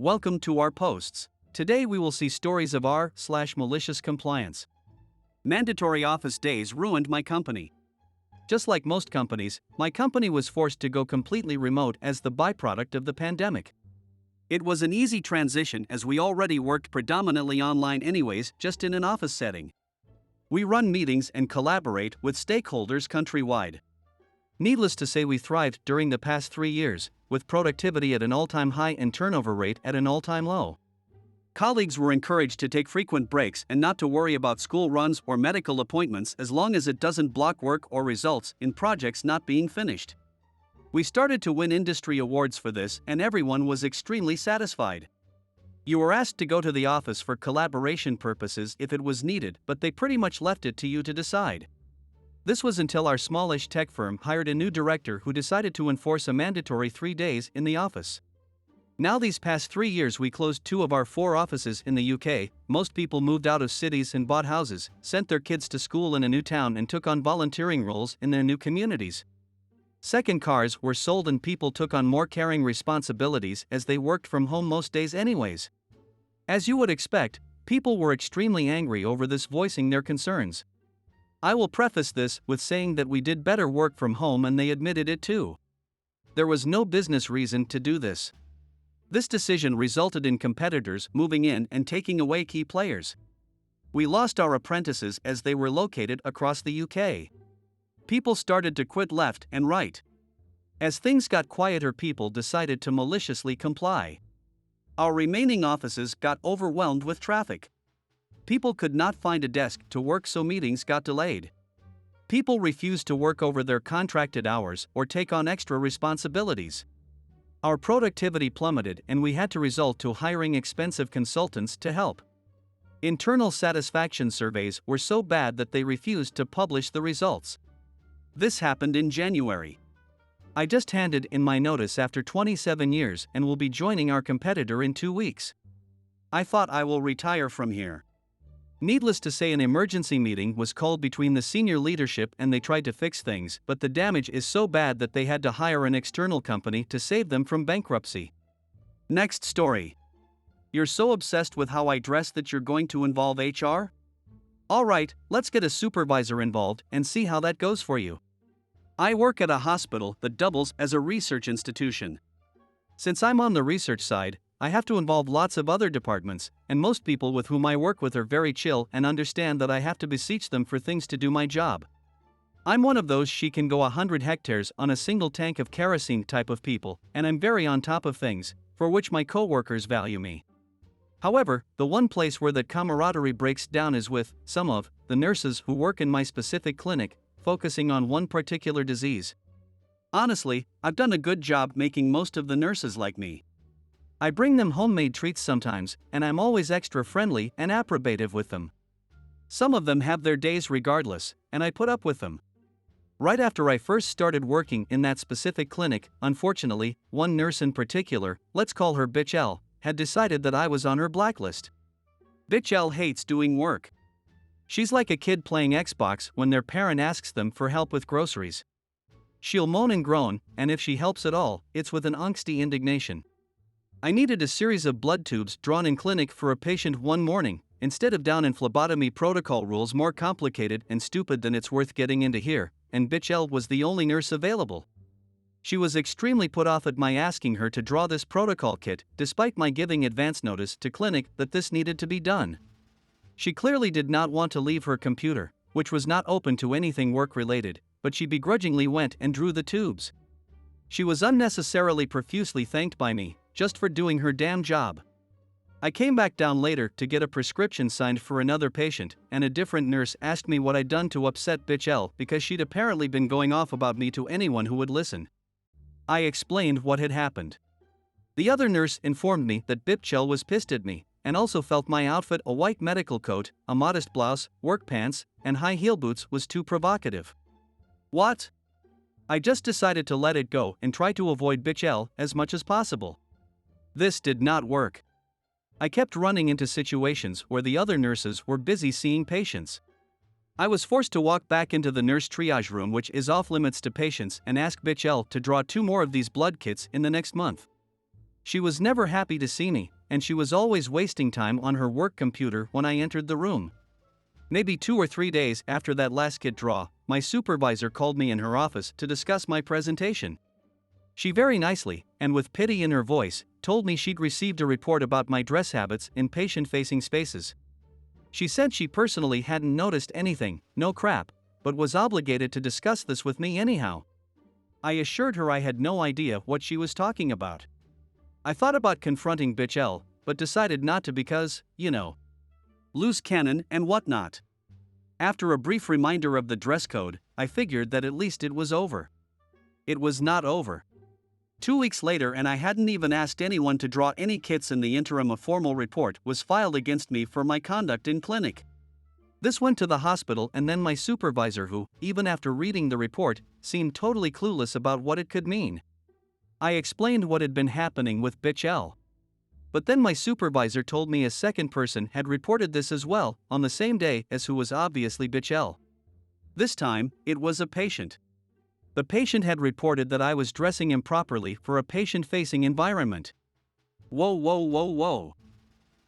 Welcome to our posts. Today we will see stories of r/malicious compliance. Mandatory office days ruined my company. Just like most companies, my company was forced to go completely remote as the byproduct of the pandemic. It was an easy transition as we already worked predominantly online anyways, just in an office setting. We run meetings and collaborate with stakeholders countrywide. Needless to say, we thrived during the past 3 years, with productivity at an all-time high and turnover rate at an all-time low. Colleagues were encouraged to take frequent breaks and not to worry about school runs or medical appointments as long as it doesn't block work or results in projects not being finished. We started to win industry awards for this, and everyone was extremely satisfied. You were asked to go to the office for collaboration purposes if it was needed, but they pretty much left it to you to decide. This was until our smallish tech firm hired a new director who decided to enforce a mandatory 3 days in the office. Now these past 3 years we closed 2 of our 4 offices in the UK, most people moved out of cities and bought houses, sent their kids to school in a new town and took on volunteering roles in their new communities. Second cars were sold and people took on more caring responsibilities as they worked from home most days anyways. As you would expect, people were extremely angry over this, voicing their concerns. I will preface this with saying that we did better work from home and they admitted it too. There was no business reason to do this. This decision resulted in competitors moving in and taking away key players. We lost our apprentices as they were located across the UK. People started to quit left and right. As things got quieter, people decided to maliciously comply. Our remaining offices got overwhelmed with traffic. People could not find a desk to work, so meetings got delayed. People refused to work over their contracted hours or take on extra responsibilities. Our productivity plummeted and we had to resort to hiring expensive consultants to help. Internal satisfaction surveys were so bad that they refused to publish the results. This happened in January. I just handed in my notice after 27 years and will be joining our competitor in 2 weeks. I thought I will retire from here. Needless to say, an emergency meeting was called between the senior leadership and they tried to fix things, but the damage is so bad that they had to hire an external company to save them from bankruptcy. Next story. You're so obsessed with how I dress that you're going to involve HR? Alright, let's get a supervisor involved and see how that goes for you. I work at a hospital that doubles as a research institution. Since I'm on the research side, I have to involve lots of other departments, and most people with whom I work with are very chill and understand that I have to beseech them for things to do my job. I'm one of those she can go 100 hectares on a single tank of kerosene type of people, and I'm very on top of things, for which my coworkers value me. However, the one place where that camaraderie breaks down is with some of the nurses who work in my specific clinic, focusing on one particular disease. Honestly, I've done a good job making most of the nurses like me. I bring them homemade treats sometimes, and I'm always extra friendly and approbative with them. Some of them have their days regardless, and I put up with them. Right after I first started working in that specific clinic, unfortunately, one nurse in particular, let's call her Bitch L, had decided that I was on her blacklist. Bitch L hates doing work. She's like a kid playing Xbox when their parent asks them for help with groceries. She'll moan and groan, and if she helps at all, it's with an angsty indignation. I needed a series of blood tubes drawn in clinic for a patient one morning. Instead of down in phlebotomy protocol rules more complicated and stupid than it's worth getting into here, and Bitch L was the only nurse available. She was extremely put off at my asking her to draw this protocol kit, despite my giving advance notice to clinic that this needed to be done. She clearly did not want to leave her computer, which was not open to anything work-related, but she begrudgingly went and drew the tubes. She was unnecessarily profusely thanked by me, just for doing her damn job. I came back down later to get a prescription signed for another patient, and a different nurse asked me what I'd done to upset Bitch L because she'd apparently been going off about me to anyone who would listen. I explained what had happened. The other nurse informed me that Bitch L was pissed at me, and also felt my outfit, a white medical coat, a modest blouse, work pants, and high heel boots, was too provocative. What? I just decided to let it go and try to avoid Bitch L as much as possible. This did not work. I kept running into situations where the other nurses were busy seeing patients. I was forced to walk back into the nurse triage room, which is off limits to patients, and ask Bitch L to draw 2 more of these blood kits in the next month. She was never happy to see me, and she was always wasting time on her work computer when I entered the room. Maybe 2 or 3 days after that last kit draw, my supervisor called me in her office to discuss my presentation. She very nicely, and with pity in her voice, told me she'd received a report about my dress habits in patient-facing spaces. She said she personally hadn't noticed anything, no crap, but was obligated to discuss this with me anyhow. I assured her I had no idea what she was talking about. I thought about confronting Bitch L, but decided not to because, loose cannon and whatnot. After a brief reminder of the dress code, I figured that at least it was over. It was not over. 2 weeks later, and I hadn't even asked anyone to draw any kits. In the interim, a formal report was filed against me for my conduct in clinic. This went to the hospital and then my supervisor, who, even after reading the report, seemed totally clueless about what it could mean. I explained what had been happening with Bitch L. But then my supervisor told me a second person had reported this as well, on the same day as who was obviously Bitch L. This time, it was a patient. The patient had reported that I was dressing improperly for a patient-facing environment. Whoa, whoa, whoa, whoa.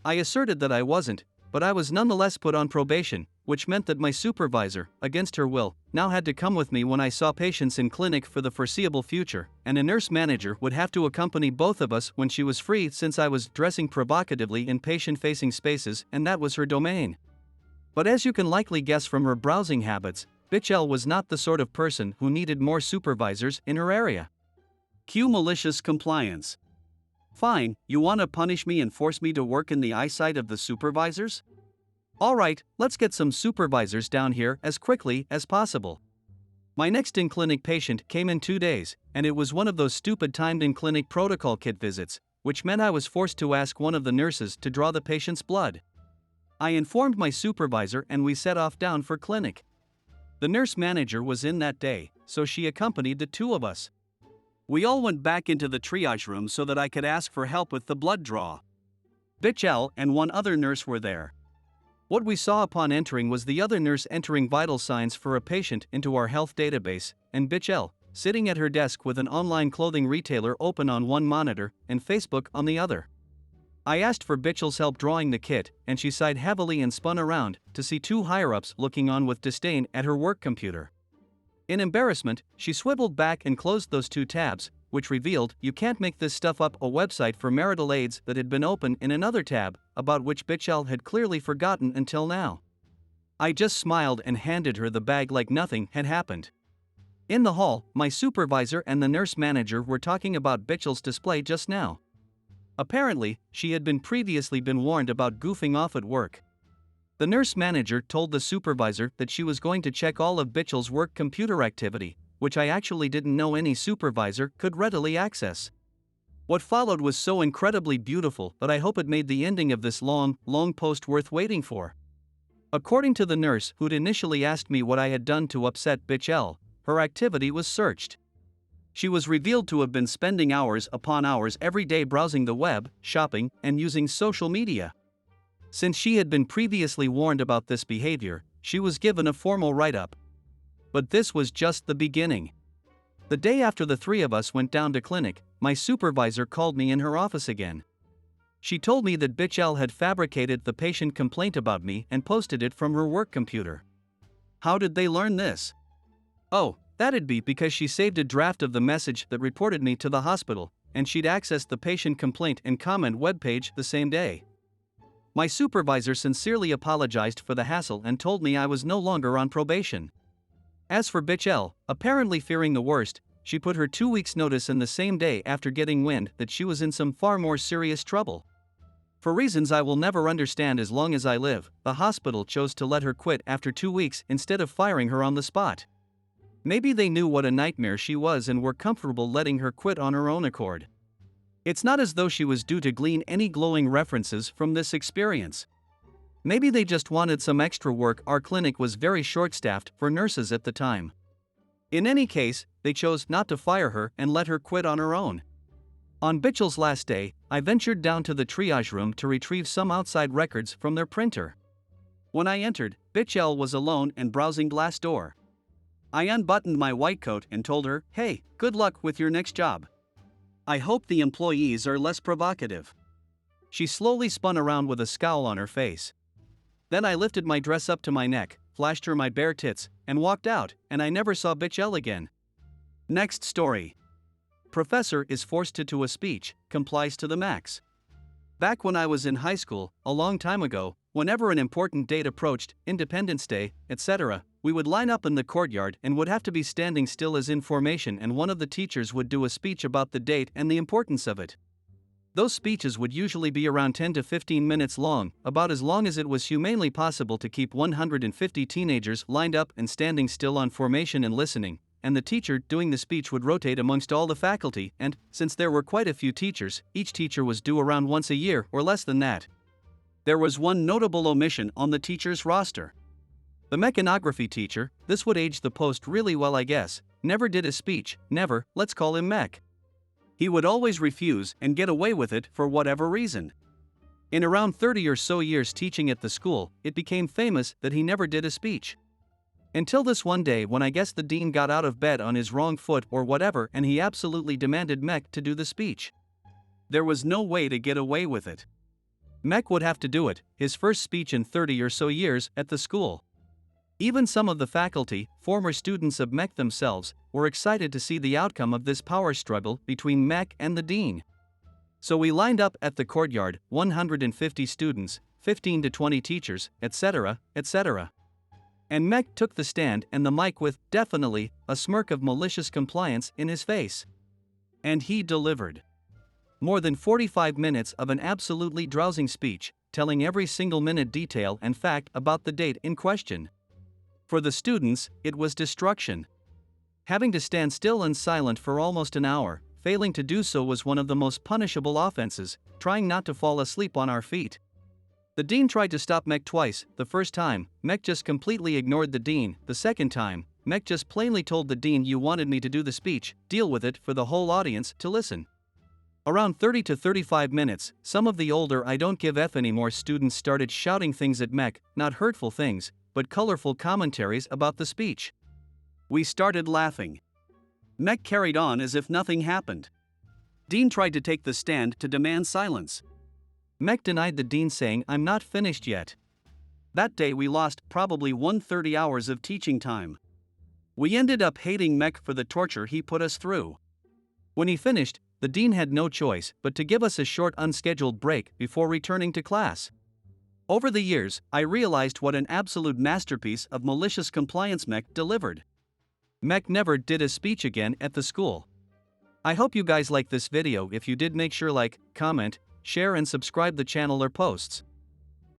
I asserted that I wasn't, but I was nonetheless put on probation, which meant that my supervisor, against her will, now had to come with me when I saw patients in clinic for the foreseeable future, and a nurse manager would have to accompany both of us when she was free, since I was dressing provocatively in patient-facing spaces and that was her domain. But as you can likely guess from her browsing habits, Bitch L was not the sort of person who needed more supervisors in her area. Cue malicious compliance. Fine, you want to punish me and force me to work in the eyesight of the supervisors? Alright, let's get some supervisors down here as quickly as possible. My next in-clinic patient came in 2 days, and it was one of those stupid timed in-clinic protocol kit visits, which meant I was forced to ask one of the nurses to draw the patient's blood. I informed my supervisor and we set off down for clinic. The nurse manager was in that day, so she accompanied the two of us. We all went back into the triage room so that I could ask for help with the blood draw. Bitch L and one other nurse were there. What we saw upon entering was the other nurse entering vital signs for a patient into our health database, and Bitch L sitting at her desk with an online clothing retailer open on one monitor and Facebook on the other. I asked for Bitch L's help drawing the kit, and she sighed heavily and spun around to see two higher-ups looking on with disdain at her work computer. In embarrassment, she swiveled back and closed those two tabs, which revealed "You can't make this stuff up," a website for marital aids that had been open in another tab, about which Bitch L had clearly forgotten until now. I just smiled and handed her the bag like nothing had happened. In the hall, my supervisor and the nurse manager were talking about Bitch L's display just now. Apparently, she had previously been warned about goofing off at work. The nurse manager told the supervisor that she was going to check all of Bitch L's work computer activity, which I actually didn't know any supervisor could readily access. What followed was so incredibly beautiful that I hope it made the ending of this long post worth waiting for. According to the nurse who'd initially asked me what I had done to upset Bitch L, her activity was searched. She was revealed to have been spending hours upon hours every day browsing the web, shopping, and using social media. Since she had been previously warned about this behavior, she was given a formal write-up. But this was just the beginning. The day after the three of us went down to clinic, my supervisor called me in her office again. She told me that Bitch L had fabricated the patient complaint about me and posted it from her work computer. How did they learn this? Oh, that'd be because she saved a draft of the message that reported me to the hospital, and she'd accessed the patient complaint and comment webpage the same day. My supervisor sincerely apologized for the hassle and told me I was no longer on probation. As for Bitch L, apparently fearing the worst, she put her 2 weeks' notice in the same day after getting wind that she was in some far more serious trouble. For reasons I will never understand as long as I live, the hospital chose to let her quit after 2 weeks instead of firing her on the spot. Maybe they knew what a nightmare she was and were comfortable letting her quit on her own accord. It's not as though she was due to glean any glowing references from this experience. Maybe they just wanted some extra work. Our clinic was very short-staffed for nurses at the time. In any case, they chose not to fire her and let her quit on her own. On Bitch L's last day, I ventured down to the triage room to retrieve some outside records from their printer. When I entered, Bitch L was alone and browsing Glassdoor. I unbuttoned my white coat and told her, "Hey, good luck with your next job." I hope the employees are less provocative. She slowly spun around with a scowl on her face. Then I lifted my dress up to my neck, flashed her my bare tits, and walked out, and I never saw Bitch L again. Next story. Professor is forced to do a speech, complies to the max. Back when I was in high school, a long time ago, whenever an important date approached, Independence Day, etc., we would line up in the courtyard and would have to be standing still as in formation, and one of the teachers would do a speech about the date and the importance of it. Those speeches would usually be around 10 to 15 minutes long, about as long as it was humanly possible to keep 150 teenagers lined up and standing still on formation and listening, and the teacher doing the speech would rotate amongst all the faculty, and, since there were quite a few teachers, each teacher was due around once a year or less than that. There was one notable omission on the teacher's roster. The mechanography teacher, this would age the post really well I guess, never did a speech, never, let's call him Mech. He would always refuse and get away with it for whatever reason. In around 30 or so years teaching at the school, it became famous that he never did a speech. Until this one day when I guess the dean got out of bed on his wrong foot or whatever and he absolutely demanded Mech to do the speech. There was no way to get away with it. Mech would have to do it, his first speech in 30 or so years, at the school. Even some of the faculty, former students of Mech themselves, were excited to see the outcome of this power struggle between Mech and the dean. So we lined up at the courtyard, 150 students, 15 to 20 teachers, etc., etc. And Mech took the stand and the mic with, definitely, a smirk of malicious compliance in his face. And he delivered. More than 45 minutes of an absolutely drowsing speech, telling every single minute detail and fact about the date in question. For the students, it was destruction. Having to stand still and silent for almost an hour, failing to do so was one of the most punishable offenses, trying not to fall asleep on our feet. The dean tried to stop Mech twice. The first time, Mech just completely ignored the dean. The second time, Mech just plainly told the dean, "You wanted me to do the speech, deal with it," for the whole audience to listen. Around 30 to 35 minutes, some of the older I don't give F anymore students started shouting things at Mech, not hurtful things, but colorful commentaries about the speech. We started laughing. Mech carried on as if nothing happened. Dean tried to take the stand to demand silence. Mech denied the dean, saying, "I'm not finished yet." That day we lost probably 130 hours of teaching time. We ended up hating Mech for the torture he put us through. When he finished, the dean had no choice but to give us a short unscheduled break before returning to class. Over the years, I realized what an absolute masterpiece of malicious compliance Mech delivered. Mech never did a speech again at the school. I hope you guys like this video. If you did, make sure like, comment, share and subscribe the channel or posts.